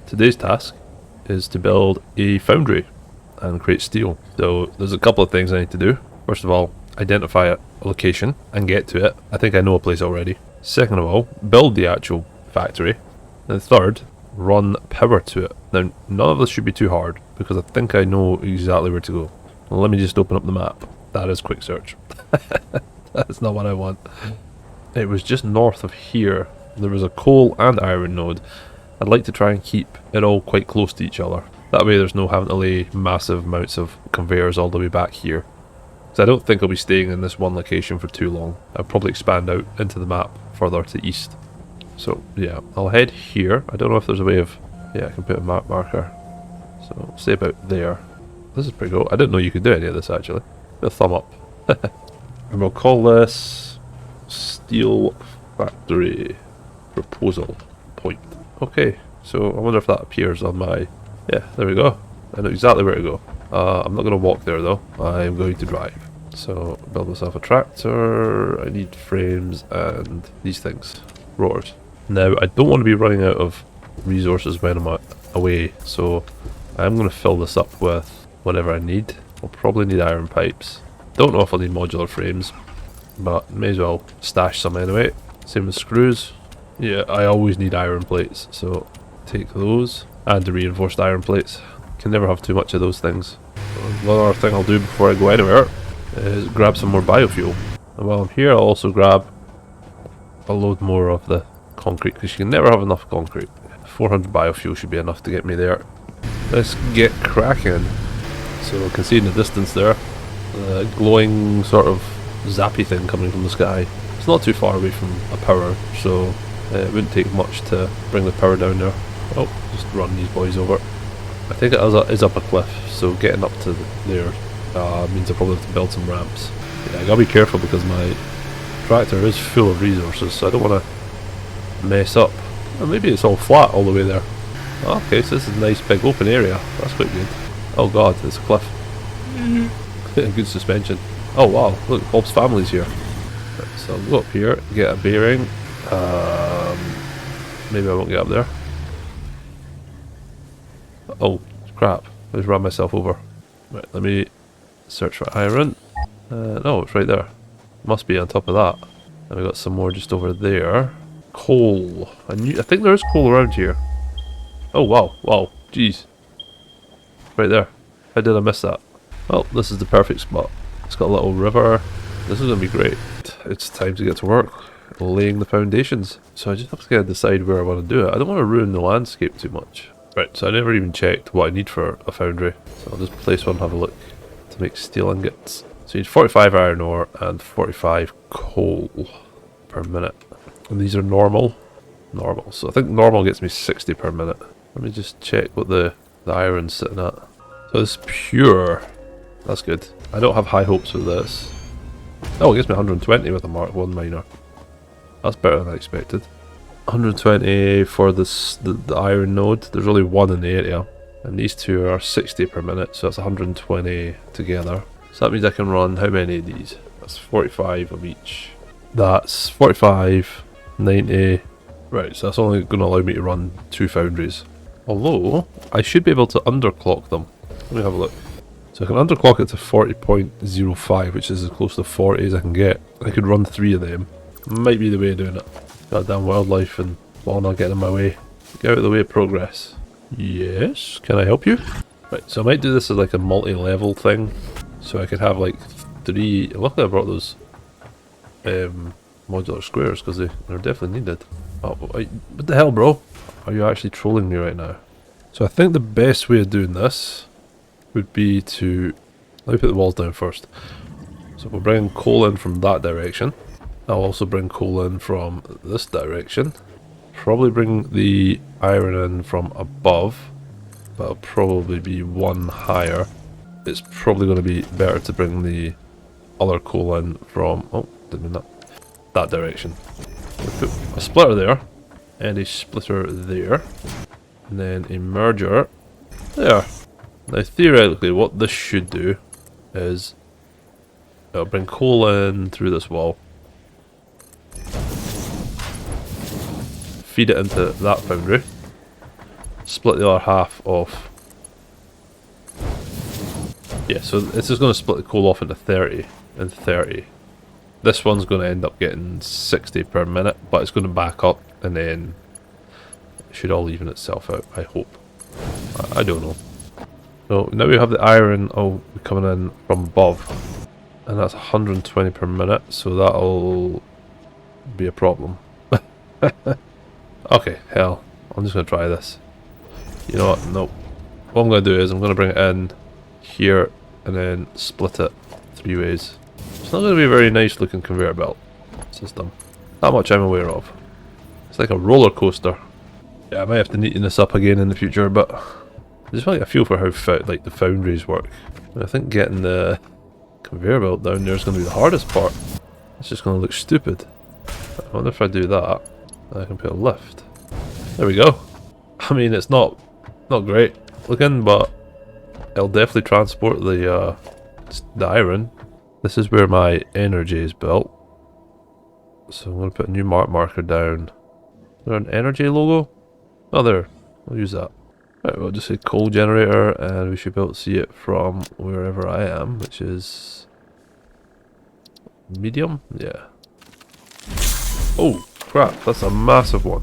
today's task is to build a foundry and create steel. So there's a couple of things I need to do. First of all, identify a location and get to it. I think I know a place already. Second of all, build the actual factory. And third, run power to it. Now, none of this should be too hard because I think I know exactly where to go. Well, let me just open up the map. That is quick search. That's not what I want. It was just north of here. There was a coal and iron node. I'd like to try and keep it all quite close to each other. That way there's no having to lay massive amounts of conveyors all the way back here. So I don't think I'll be staying in this one location for too long. I'll probably expand out into the map further to the east. So yeah, I'll head here. I don't know if there's a way of... Yeah, I can put a map marker. So say about there. This is pretty cool. I didn't know you could do any of this actually. A thumb up. And we'll call this Steel Factory Proposal Point. Okay, so I wonder if that appears on my... Yeah, there we go. I know exactly where to go. I'm not going to walk there though. I'm going to drive. So build myself a tractor. I need frames and these things. Rotors. Now I don't want to be running out of resources when I'm away, so I'm going to fill this up with whatever I need. I'll probably need iron pipes. Don't know if I'll need modular frames, but may as well stash some anyway. Same with screws. Yeah, I always need iron plates, so take those. And the reinforced iron plates. Can never have too much of those things. One other thing I'll do before I go anywhere is grab some more biofuel. And while I'm here, I'll also grab a load more of the concrete, because you can never have enough concrete. 400 biofuel should be enough to get me there. Let's get cracking. So I can see in the distance there, the glowing sort of zappy thing coming from the sky. It's not too far away from a power, so it wouldn't take much to bring the power down there. Oh, just run these boys over. I think it is up a cliff, so getting up to there means I probably have to build some ramps. Yeah, I gotta be careful because my tractor is full of resources, so I don't want to mess up. Or maybe it's all flat all the way there. Okay, so this is a nice big open area. That's quite good. Oh god, it's a cliff. Good suspension. Oh wow, look, Bob's family's here. Right, so I'll go up here, get a bearing. Maybe I won't get up there. Oh crap, I just ran myself over. Right, let me search for iron. No, it's right there. Must be on top of that. And we got some more just over there. Coal. I think there is coal around here. Oh wow, wow, jeez. Right there. How did I miss that? Well, this is the perfect spot. It's got a little river. This is going to be great. It's time to get to work, laying the foundations. So I just have to kind of decide where I want to do it. I don't want to ruin the landscape too much. Right, so I never even checked what I need for a foundry. So I'll just place one and have a look to make steel ingots. So you need 45 iron ore and 45 coal per minute. And these are normal. Normal. So I think normal gets me 60 per minute. Let me just check what the iron's sitting at. So it's pure. That's good. I don't have high hopes with this. Oh, it gets me 120 with a Mark 1 miner. That's better than I expected. 120 for this the iron node. There's only one in the area. And these two are 60 per minute, so that's 120 together. So that means I can run how many of these? That's 45 of each. That's 45, 90. Right, so that's only going to allow me to run 2 foundries. Although, I should be able to underclock them. Let me have a look. So I can underclock it to 40.05, which is as close to 40 as I can get. I could run 3 of them. Might be the way of doing it. Goddamn wildlife and law not getting in my way. Get out of the way of progress. Yes, can I help you? Right, so I might do this as like a multi-level thing. So I could have like 3... Luckily I brought those modular squares because they're definitely needed. Oh, what the hell, bro? Are you actually trolling me right now? So I think the best way of doing this would be to... Let me put the walls down first. So we'll bring coal in from that direction. I'll also bring coal in from this direction. Probably bring the iron in from above, but it'll probably be one higher. It's probably going to be better to bring the other coal in from... Oh, didn't mean that. That direction. We'll put a splitter there, and a splitter there, and then a merger there. Now theoretically what this should do is it'll bring coal in through this wall, feed it into that foundry, split the other half off. Yeah, so this is going to split the coal off into 30 and 30. This one's going to end up getting 60 per minute, but it's going to back up and then it should all even itself out, I hope. I don't know. So now we have the iron all coming in from above, and that's 120 per minute, so that'll be a problem. Okay, hell, I'm just going to try this. You know what, nope. What I'm going to do is I'm going to bring it in here and then split it 3 ways. It's not going to be a very nice looking conveyor belt system. That much I'm aware of. It's like a roller coaster. Yeah, I might have to neaten this up again in the future, but I just want to get a feel for how the foundries work. I think getting the conveyor belt down there is going to be the hardest part. It's just going to look stupid. I wonder if I do that, I can put a lift. There we go. I mean, it's not great looking, but it'll definitely transport the iron. This is where my energy is built. So I'm going to put a new marker down. Is there an energy logo? Oh, there. I'll use that. Right, we'll just say coal generator, and we should be able to see it from wherever I am, which is medium. Yeah. Oh crap! That's a massive one.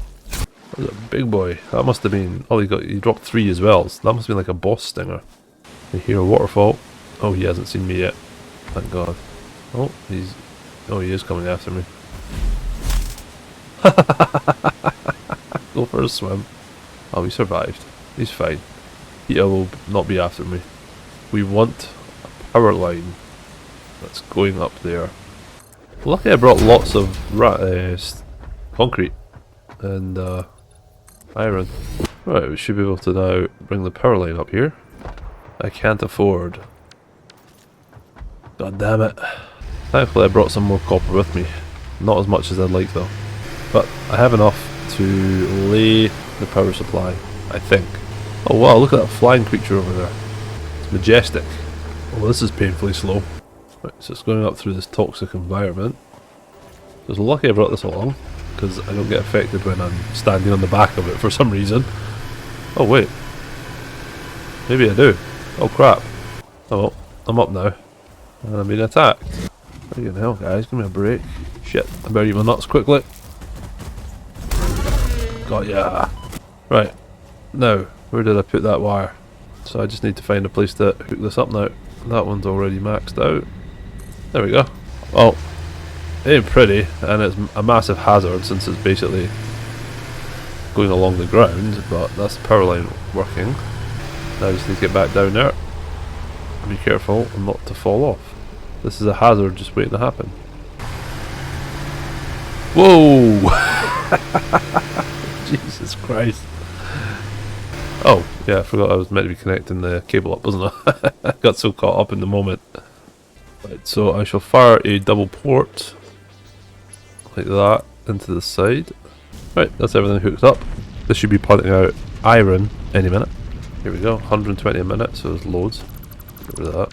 That's a big boy. That must have been. Oh, he dropped 3 as well. So that must have been like a boss stinger. I hear a waterfall. Oh, he hasn't seen me yet. Thank God. Oh, he is coming after me. Go for a swim. Oh, he survived. He's fine. He will not be after me. We want a power line that's going up there. Lucky I brought lots of concrete and iron. Right, we should be able to now bring the power line up here. I can't afford. God damn it. Thankfully I brought some more copper with me. Not as much as I'd like though. But I have enough to lay the power supply, I think. Oh wow, look at that flying creature over there. It's majestic. Oh, this is painfully slow. Right, so it's going up through this toxic environment. So it's lucky I brought this along, because I don't get affected when I'm standing on the back of it for some reason. Oh wait. Maybe I do. Oh crap. Oh well, I'm up now. And I'm being attacked. What the hell, guys? Give me a break. Shit, I better eat my nuts quickly. Got ya. Right. Now, where did I put that wire? So I just need to find a place to hook this up now. That one's already maxed out. There we go. Well, it ain't pretty, and it's a massive hazard since it's basically going along the ground, but that's the power line working. Now I just need to get back down there. Be careful and not to fall off. This is a hazard just waiting to happen. Whoa! Jesus Christ. Oh, yeah, I forgot I was meant to be connecting the cable up, wasn't I? I got so caught up in the moment. Right, so I shall fire a double port like that into the side. Right, that's everything hooked up. This should be punting out iron any minute. Here we go, 120 a minute, so there's loads. Get rid of that.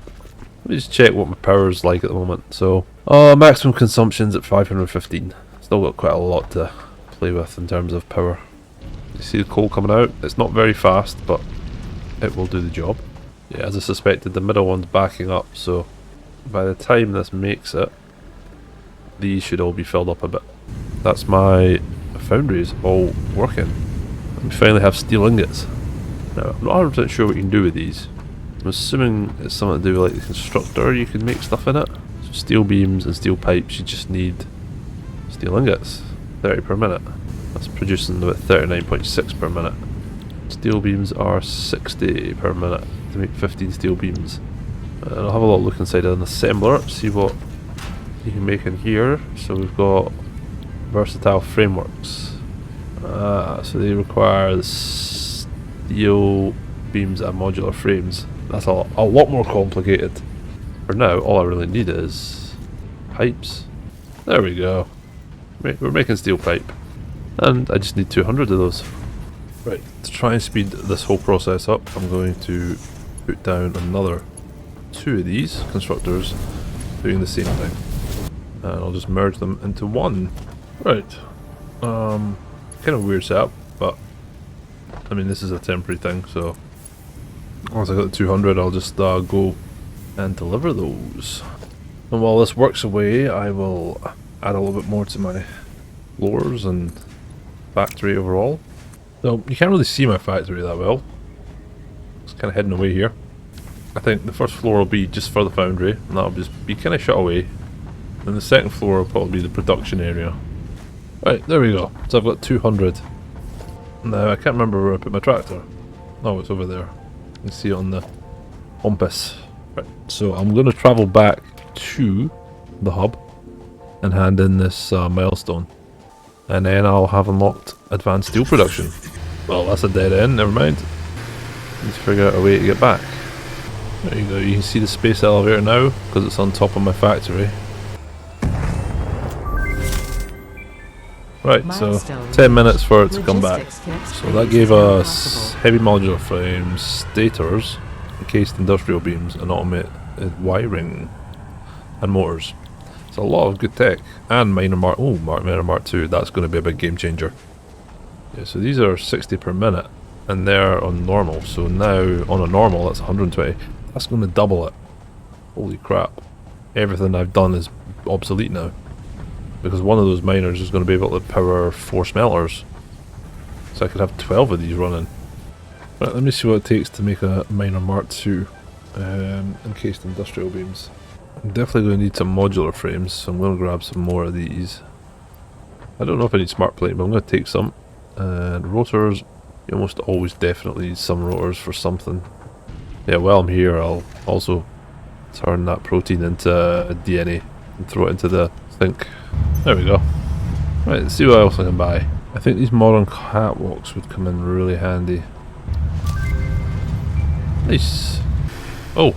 Let me just check what my power is like at the moment. So, maximum consumption's at 515. Still got quite a lot to play with in terms of power. You see the coal coming out? It's not very fast, but it will do the job. Yeah, as I suspected, the middle one's backing up, so by the time this makes it, these should all be filled up a bit. That's my foundries all working. We finally have steel ingots. Now, I'm not 100% sure what you can do with these. I'm assuming it's something to do with like the constructor, you can make stuff in it. So steel beams and steel pipes, you just need steel ingots. 30 per minute. That's producing about 39.6 per minute. Steel beams are 60 per minute to make 15 steel beams. And I'll have a little look inside an assembler, see what you can make in here. So we've got versatile frameworks. So they require the steel beams and modular frames. That's a lot more complicated. For now, all I really need is pipes. There we go. We're making steel pipe. And I just need 200 of those. Right, to try and speed this whole process up, I'm going to put down another 2 of these constructors doing the same thing. And I'll just merge them into one. Right. Kind of weird setup, but I mean, this is a temporary thing, so once I got the 200, I'll just go and deliver those. And while this works away, I will add a little bit more to my floors and factory overall. So you can't really see my factory that well. It's kind of hidden away here. I think the first floor will be just for the foundry, and that'll just be kind of shut away. And the second floor will probably be the production area. Right, there we go. So I've got 200. Now I can't remember where I put my tractor. Oh, it's over there. You can see it on the compass. Right, so I'm going to travel back to the hub and hand in this milestone. And then I'll have unlocked advanced steel production. Well, that's a dead end, never mind. Need to figure out a way to get back. There you go, you can see the space elevator now, because it's on top of my factory. Right, so 10 minutes for it to come back. So that gave us heavy modular frames, stators, encased industrial beams, and automated wiring, and motors. It's a lot of good tech. And minor mark, minor mark 2, that's going to be a big game changer. Yeah, so these are 60 per minute, and they're on normal. So now on a normal, that's 120. That's going to double it. Holy crap. Everything I've done is obsolete now. Because one of those miners is going to be able to power 4 smelters. So I could have 12 of these running. Right, let me see what it takes to make a miner Mark II encased industrial beams. I'm definitely going to need some modular frames, so I'm going to grab some more of these. I don't know if I need smart plate, but I'm going to take some. And rotors, you almost always definitely need some rotors for something. Yeah, while I'm here, I'll also turn that protein into DNA and throw it into the sink. There we go. Right, let's see what else I can buy. I think these modern catwalks would come in really handy. Nice. Oh,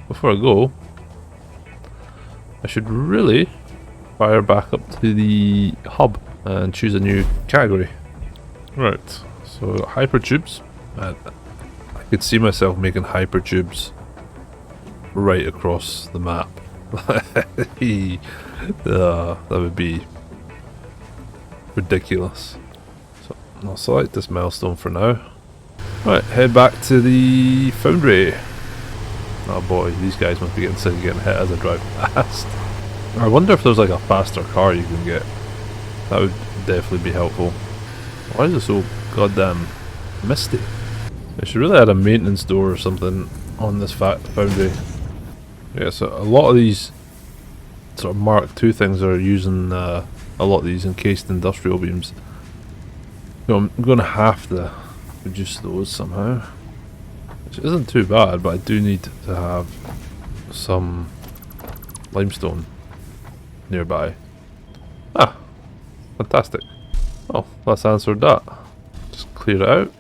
before I go, I should really fire back up to the hub and choose a new category. Right, so hypertubes. I could see myself making hypertubes right across the map. That would be ridiculous. So I'll select this milestone for now. Right, head back to the Foundry. Oh boy, these guys must be getting sick of getting hit as I drive past. I wonder if there's like a faster car you can get. That would definitely be helpful. Why is it so goddamn misty? I should really add a maintenance door or something on this Foundry. Yeah, so a lot of these sort of Mark II things are using a lot of these encased industrial beams. So I'm going to have to reduce those somehow. Which isn't too bad, but I do need to have some limestone nearby. Ah, fantastic. Oh, that's answered that. Just clear it out.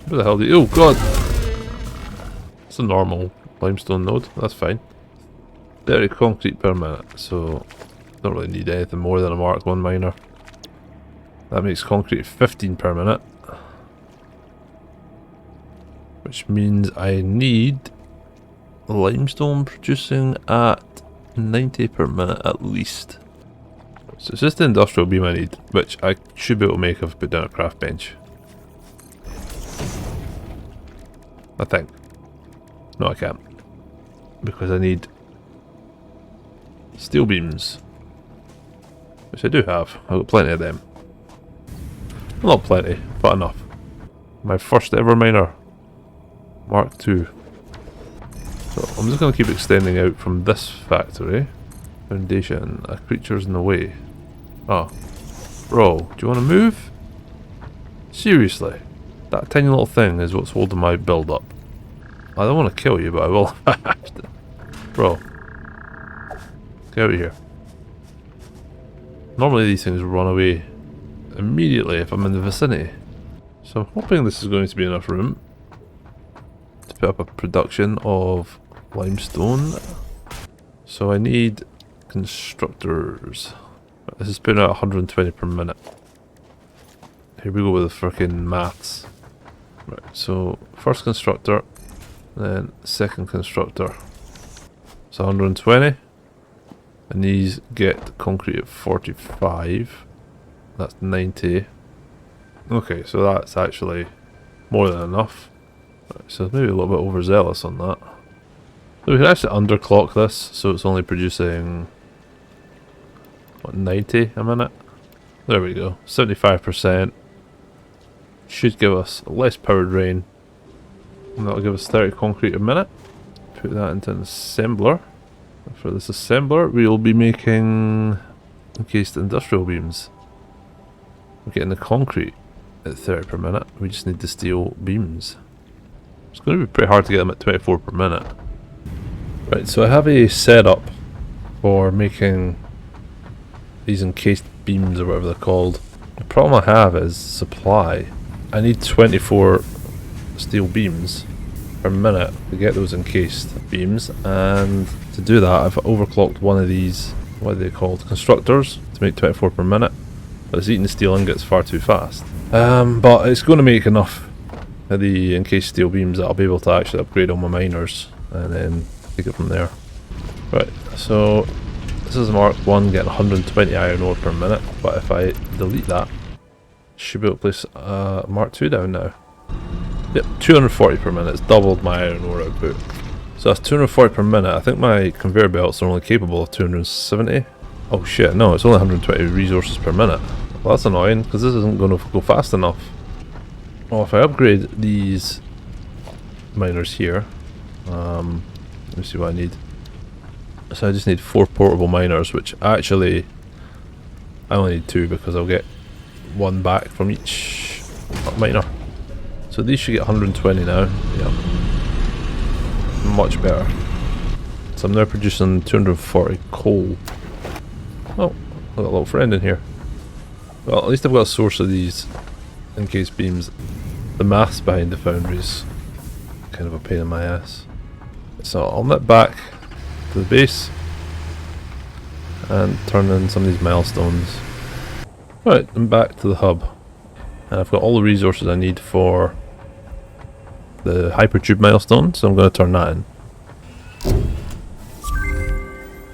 Where the hell do you... Oh god! It's a normal limestone node, that's fine. 30 concrete per minute, so don't really need anything more than a Mark 1 miner. That makes concrete 15 per minute. Which means I need limestone producing at 90 per minute at least. So it's just the industrial beam I need, which I should be able to make if I put down a craft bench. I think. No, I can't. Because I need steel beams. Which I do have. I've got plenty of them. Well, not plenty, but enough. My first ever miner. Mark II. So I'm just going to keep extending out from this factory. Foundation. A creature's in the way. Oh. Bro, do you want to move? Seriously? That tiny little thing is what's holding my build up. I don't want to kill you, but I will have to. Bro. Get out of here. Normally these things run away immediately if I'm in the vicinity. So I'm hoping this is going to be enough room to put up a production of limestone. So I need constructors. This is putting out 120 per minute. Here we go with the frickin' maths. Right, so first constructor, then second constructor. So 120. And these get concrete at 45. That's 90. Okay, so that's actually more than enough. Right, so maybe a little bit overzealous on that. So we can actually underclock this, so it's only producing, what, 90 a minute? There we go, 75%. Should give us a less power drain. And that'll give us 30 concrete a minute. Put that into an assembler. For this assembler, we'll be making encased industrial beams. We're getting the concrete at 30 per minute. We just need the steel beams. It's going to be pretty hard to get them at 24 per minute. Right, so I have a setup for making these encased beams, or whatever they're called. The problem I have is supply. I need 24 steel beams per minute to get those encased beams, and to do that I've overclocked one of these, what are they called, constructors, to make 24 per minute, but it's eating the steel ingots far too fast. But it's going to make enough of the encased steel beams that I'll be able to actually upgrade all my miners and then take it from there. Right, so this is Mark 1 getting 120 iron ore per minute, but if I delete that, should be able to place Mark 2 down now. Yep, 240 per minute. It's doubled my iron ore output. So that's 240 per minute. I think my conveyor belts are only capable of 270. Oh shit, no, it's only 120 resources per minute. Well, that's annoying, because this isn't going to go fast enough. Well, if I upgrade these miners here, let me see what I need. So I just need 4 portable miners, which actually I only need 2 because I'll get 1 back from each miner. So these should get 120 now. Yeah, much better. So I'm now producing 240 coal. Oh, I've got a little friend in here. Well, at least I've got a source of these encased beams. The maths behind the foundries, kind of a pain in my ass. So I'll nip back to the base and turn in some of these milestones. Right, I'm back to the hub. And I've got all the resources I need for the hypertube milestone, so I'm going to turn that in.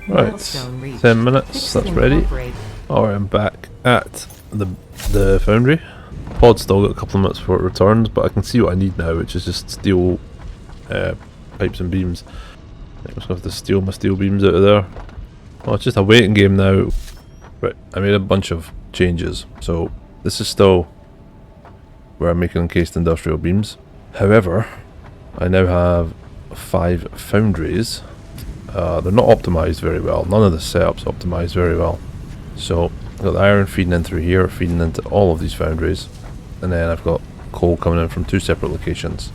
Right, 10 minutes, that's ready. Alright, I'm back at the foundry. Pod's still got a couple of minutes before it returns, but I can see what I need now, which is just steel pipes and beams. I'm just going to have to steal my steel beams out of there. Well, it's just a waiting game now. Right, I made a bunch of changes. So this is still where I'm making encased industrial beams. However, I now have 5 foundries. They're not optimised very well. None of the setups optimised very well. So I've got the iron feeding in through here, feeding into all of these foundries. And then I've got coal coming in from 2 separate locations.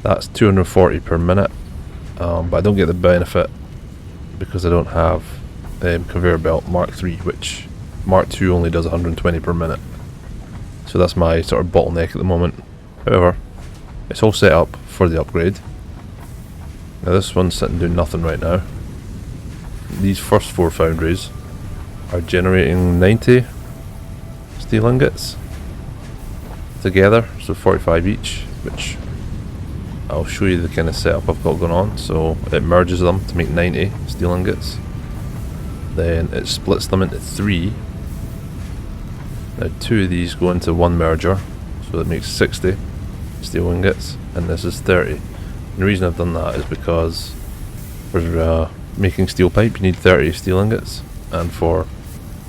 That's 240 per minute. But I don't get the benefit because I don't have conveyor belt Mark 3, which Mark 2 only does 120 per minute. So that's my sort of bottleneck at the moment. However, it's all set up for the upgrade. Now this one's sitting doing nothing right now. These first 4 foundries are generating 90 steel ingots together, so 45 each, which I'll show you the kind of setup I've got going on. So it merges them to make 90 steel ingots. Then it splits them into 3. Now 2 of these go into 1 merger, so that makes 60 steel ingots, and this is 30. And the reason I've done that is because for making steel pipe you need 30 steel ingots, and for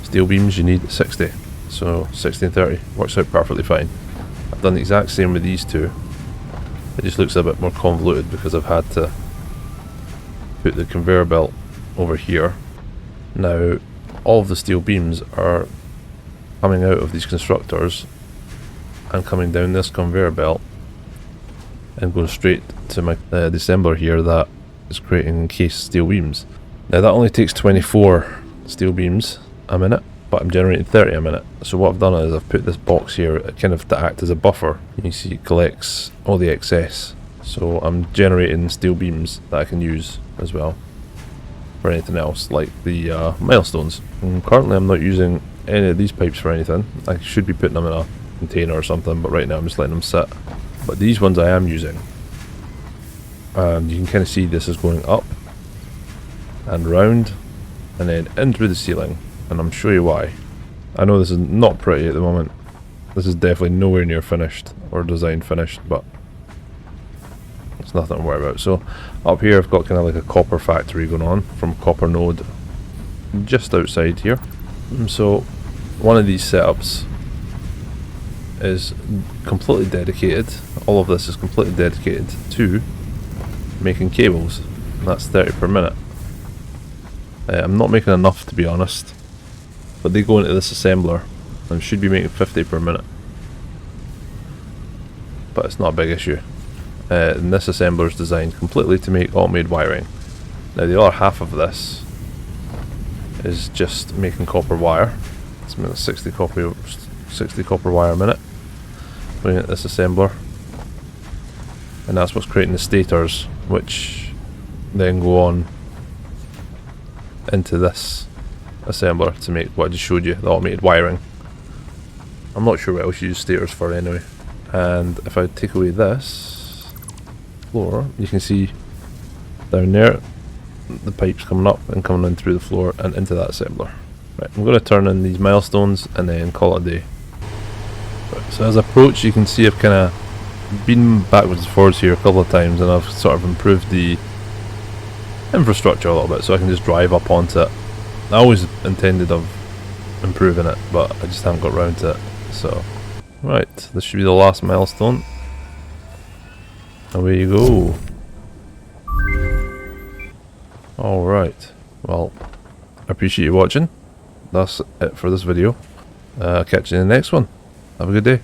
steel beams you need 60. So 60 and 30 works out perfectly fine. I've done the exact same with these 2. It just looks a bit more convoluted because I've had to put the conveyor belt over here. Now all of the steel beams are coming out of these constructors and coming down this conveyor belt and going straight to my assembler here that is creating encased steel beams. Now that only takes 24 steel beams a minute, but I'm generating 30 a minute. So what I've done is I've put this box here kind of to act as a buffer. You can see it collects all the excess. So I'm generating steel beams that I can use as well for anything else, like the milestones. And currently I'm not using any of these pipes for anything. I should be putting them in a container or something, but right now I'm just letting them sit. But these ones I am using. And you can kind of see this is going up and round and then in through the ceiling, and I'm sure you why. I know this is not pretty at the moment. This is definitely nowhere near finished or design finished, but it's nothing to worry about. So up here I've got kind of like a copper factory going on from copper node just outside here. So one of these setups is completely dedicated, all of this is completely dedicated to making cables, and that's 30 per minute. I'm not making enough, to be honest, but they go into this assembler and should be making 50 per minute, but it's not a big issue. And this assembler is designed completely to make automated wiring. Now the other half of this is just making copper wire. It's making 60 copper wire a minute, putting it in this assembler, and that's what's creating the stators, which then go on into this assembler to make what I just showed you, the automated wiring. I'm not sure what else you use stators for anyway. And if I take away this floor, you can see down there the pipes coming up and coming in through the floor and into that assembler. Right, I'm going to turn in these milestones and then call it a day. Right, so as I approach, you can see I've kind of been backwards and forwards here a couple of times, and I've sort of improved the infrastructure a little bit so I can just drive up onto it. I always intended of improving it, but I just haven't got around to it. So, right, this should be the last milestone. Away you go. Alright, well, I appreciate you watching. That's it for this video. Catch you in the next one. Have a good day.